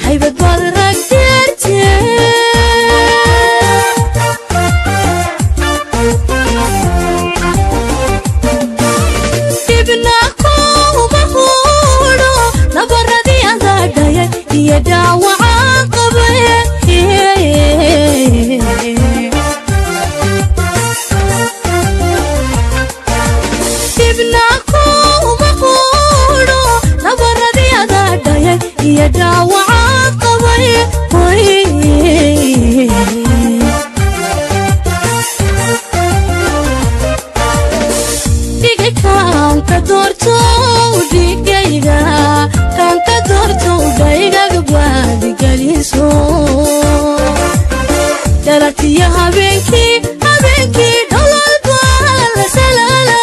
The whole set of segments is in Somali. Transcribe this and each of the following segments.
haybad baad rag deertee dibna kuma huudho nabaradii adaadhaya iyo dhaawacaan qabay يا داوعات قوي ديك كان كدورتو ديكيغا كان كدورتو دايغا قبادي قليسو دارتي يا هبينكي دولال بال سلالا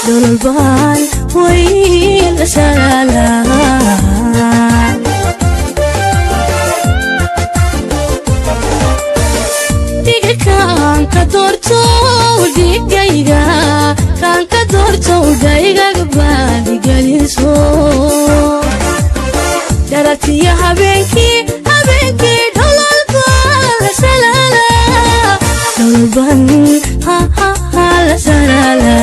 دولال بال وين سلالا kadorto digayga kan kadorto dayga gabadi galiso daratiya habenki dolal bal salala dolban ha la salala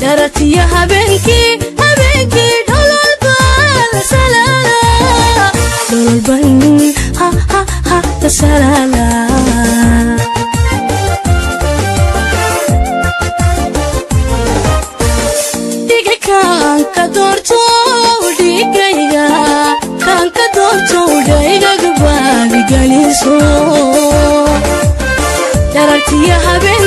daratiya habenki dolal bal salala dolban ha la salala diga kan kadorto digayga kan kadorto dayga gabadi galiso daratiya haben